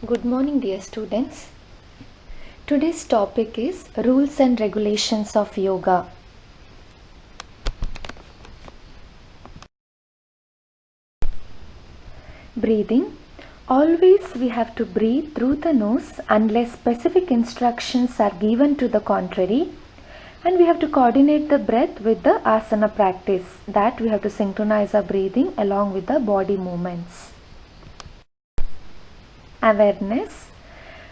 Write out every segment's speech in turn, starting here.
Good morning, dear students. Today's topic is rules and regulations of yoga. Breathing. Always we have to breathe through the nose unless specific instructions are given to the contrary. And we have to coordinate the breath with the asana practice. That we have to synchronize our breathing along with the body movements. Awareness.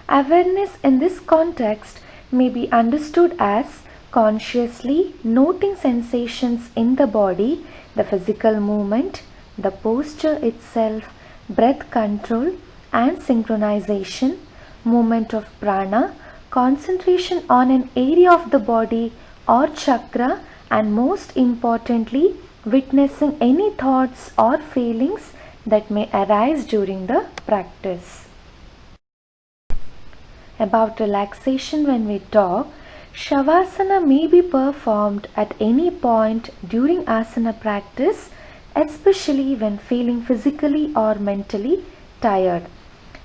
Awareness in this context may be understood as consciously noting sensations in the body, the physical movement, the posture itself, breath control and synchronization, movement of prana, concentration on an area of the body or chakra, and most importantly, witnessing any thoughts or feelings that may arise during the practice. About relaxation, when we talk, Shavasana may be performed at any point during asana practice, especially when feeling physically or mentally tired.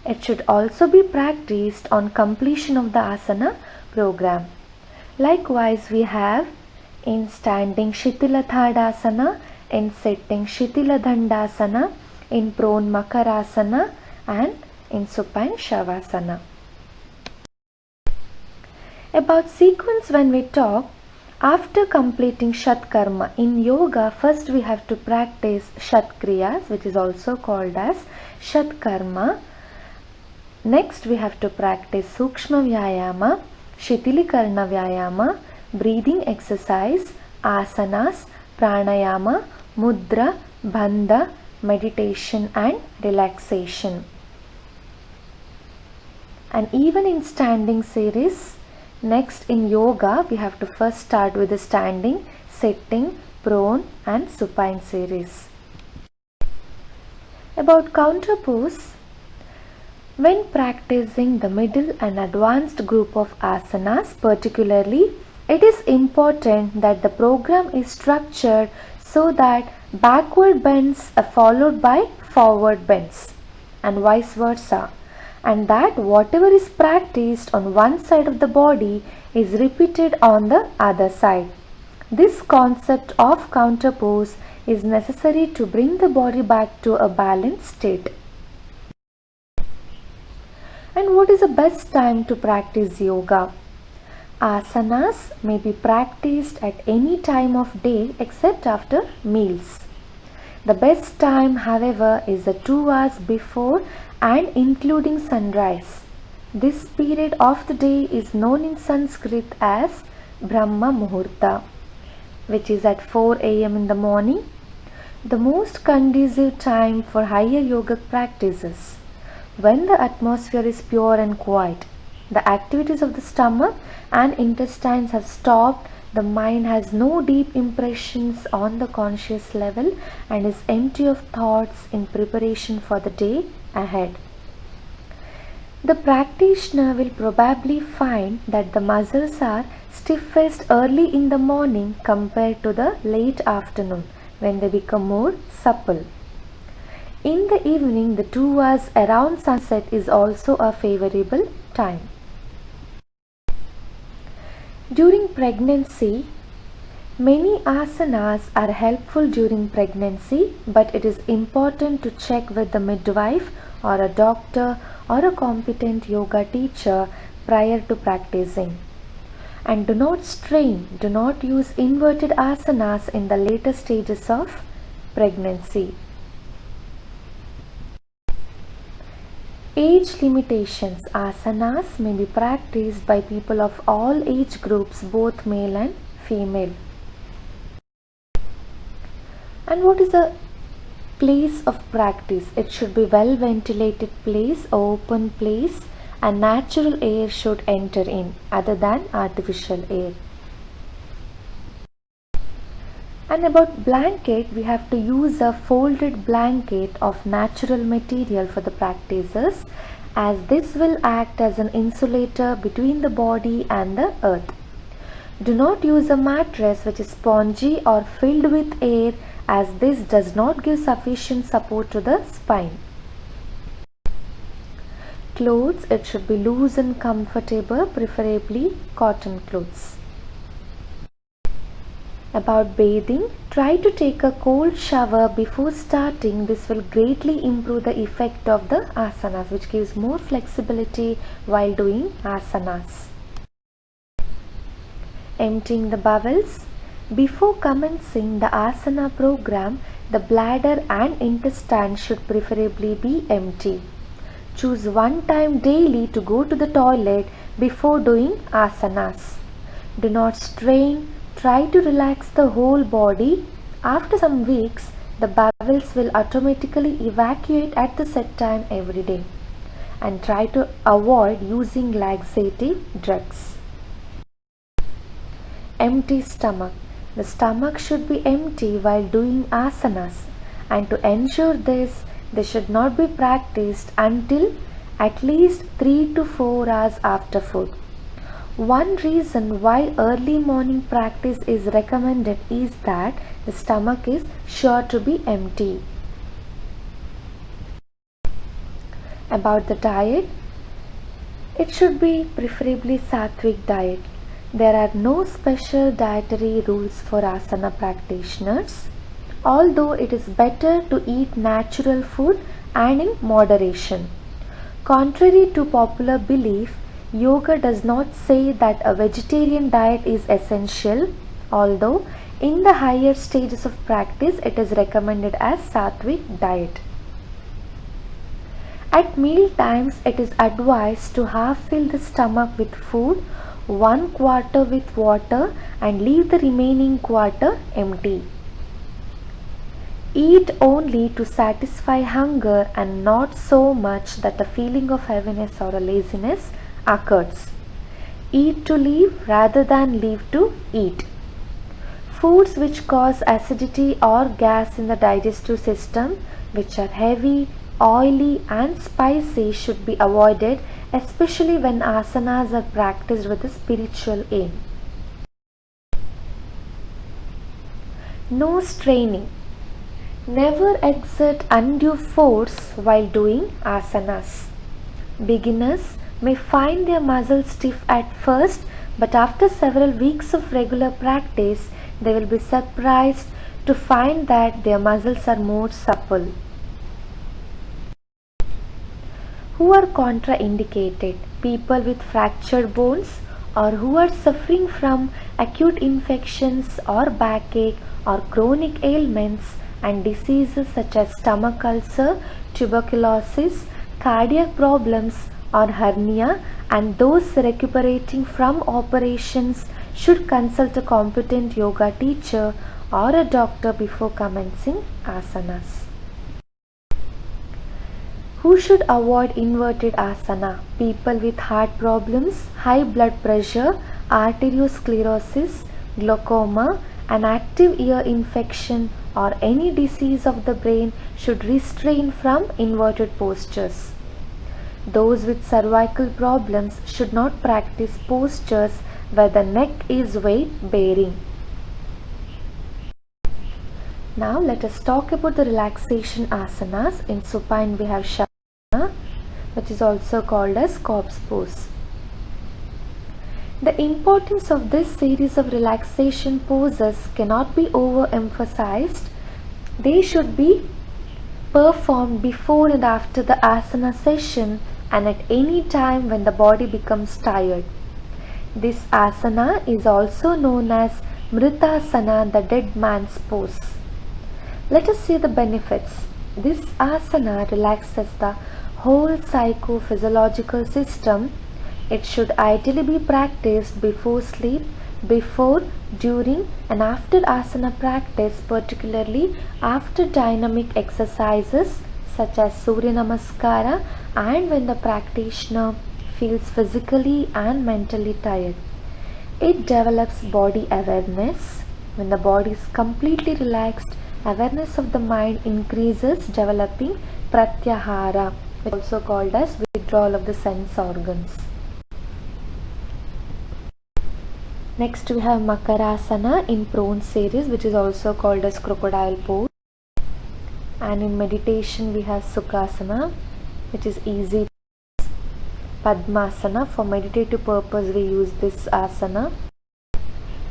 It should also be practiced on completion of the asana program. Likewise, we have in standing Shitila Thadasana, in sitting Shitila Dandasana, in prone Makarasana, and in supine Shavasana. About sequence, when we talk, after completing Shatkarma in yoga, first we have to practice Shatkriyas, which is also called as Shatkarma. Next we have to practice Sukshma Vyayama, Shitilikarna Vyayama, breathing exercise, asanas, pranayama, mudra, bandha, meditation and relaxation. And even in standing series, next in yoga, we have to first start with the standing, sitting, prone and supine series. About counter pose, when practicing the middle and advanced group of asanas particularly, it is important that the program is structured so that backward bends are followed by forward bends and vice versa, and that whatever is practiced on one side of the body is repeated on the other side. This concept of counter pose is necessary to bring the body back to a balanced state. And what is the best time to practice yoga? Asanas may be practiced at any time of day except after meals. The best time, however, is the 2 hours before and including sunrise. This period of the day is known in Sanskrit as Brahma Muhurta, which is at 4 a.m. in the morning, the most conducive time for higher yogic practices. When the atmosphere is pure and quiet, the activities of the stomach and intestines have stopped, the mind has no deep impressions on the conscious level and is empty of thoughts in preparation for the day ahead. The practitioner will probably find that the muscles are stiffest early in the morning compared to the late afternoon, when they become more supple. In the evening, the 2 hours around sunset is also a favorable time. During pregnancy, many asanas are helpful during pregnancy, but it is important to check with the midwife or a doctor or a competent yoga teacher prior to practicing. And do not strain, do not use inverted asanas in the later stages of pregnancy. Age limitations. Asanas may be practiced by people of all age groups, both male and female. And what is a place of practice? It should be well ventilated place, open place, and natural air should enter in other than artificial air. And about blanket, we have to use a folded blanket of natural material for the practices, as this will act as an insulator between the body and the earth. Do not use a mattress which is spongy or filled with air, as this does not give sufficient support to the spine. clothes, it should be loose and comfortable, preferably cotton clothes. About bathing, try to take a cold shower before starting. This will greatly improve the effect of the asanas, which gives more flexibility while doing asanas. Emptying the bowels. Before commencing the asana program, the bladder and intestine should preferably be empty. Choose one time daily to go to the toilet before doing asanas. Do not strain. Try to relax the whole body. After some weeks, the bowels will automatically evacuate at the set time every day. And try to avoid using laxative drugs. Empty stomach. The stomach should be empty while doing asanas, and to ensure this, they should not be practiced until at least 3 to 4 hours after food. One reason why early morning practice is recommended is that the stomach is sure to be empty. About the diet, it should be preferably sattvic diet. There are no special dietary rules for asana practitioners, although it is better to eat natural food and in moderation. Contrary to popular belief, yoga does not say that a vegetarian diet is essential, although in the higher stages of practice it is recommended as sattvic diet. At meal times, it is advised to half fill the stomach with food, one quarter with water, and leave the remaining quarter empty. Eat only to satisfy hunger and not so much that a feeling of heaviness or a laziness occurs. Eat to live rather than live to eat. Foods which cause acidity or gas in the digestive system, which are heavy, oily and spicy, should be avoided, especially when asanas are practiced with a spiritual aim. No straining. Never exert undue force while doing asanas. Beginners may find their muscles stiff at first, but after several weeks of regular practice, they will be surprised to find that their muscles are more supple. Who are contraindicated? People with fractured bones, or who are suffering from acute infections or backache or chronic ailments and diseases such as stomach ulcer, tuberculosis, cardiac problems or hernia, and those recuperating from operations should consult a competent yoga teacher or a doctor before commencing asanas. Who should avoid inverted asana? People with heart problems, high blood pressure, arteriosclerosis, glaucoma, an active ear infection, or any disease of the brain should restrain from inverted postures. Those with cervical problems should not practice postures where the neck is weight bearing. Now let us talk about the relaxation asanas. In supine we have Shavasana, which is also called as corpse pose. The importance of this series of relaxation poses cannot be overemphasized. They should be performed before and after the asana session and at any time when the body becomes tired. This asana is also known as Mritasana, the dead man's pose. Let us see the benefits. This asana relaxes the whole psychophysiological system. It should ideally be practiced before sleep, before, during and after asana practice, particularly after dynamic exercises such as Surya Namaskara and when the practitioner feels physically and mentally tired. It develops body awareness. When the body is completely relaxed, awareness of the mind increases, developing pratyahara, which is also called as withdrawal of the sense organs. Next we have Makarasana in prone series, which is also called as crocodile pose. And in meditation we have Sukhasana, which is easy. Padmasana. For meditative purpose we use this asana.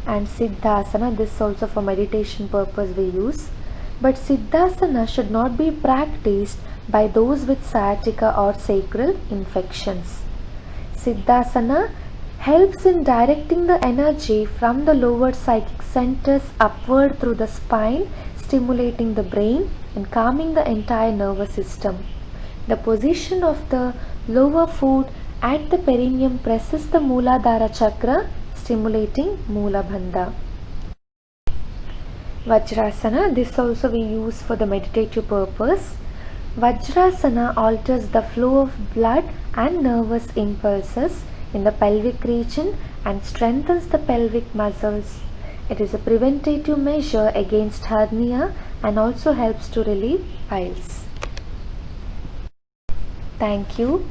And Siddhasana, this also for meditation purpose we use. But Siddhasana should not be practiced by those with sciatica or sacral infections. Siddhasana helps in directing the energy from the lower psychic centers upward through the spine, stimulating the brain and calming the entire nervous system. The position of the lower foot at the perineum presses the Mooladhara chakra, stimulating Moolabandha. Vajrasana, this also we use for the meditative purpose. Vajrasana alters the flow of blood and nervous impulses in the pelvic region and strengthens the pelvic muscles. It is a preventative measure against hernia and also helps to relieve piles. Thank you.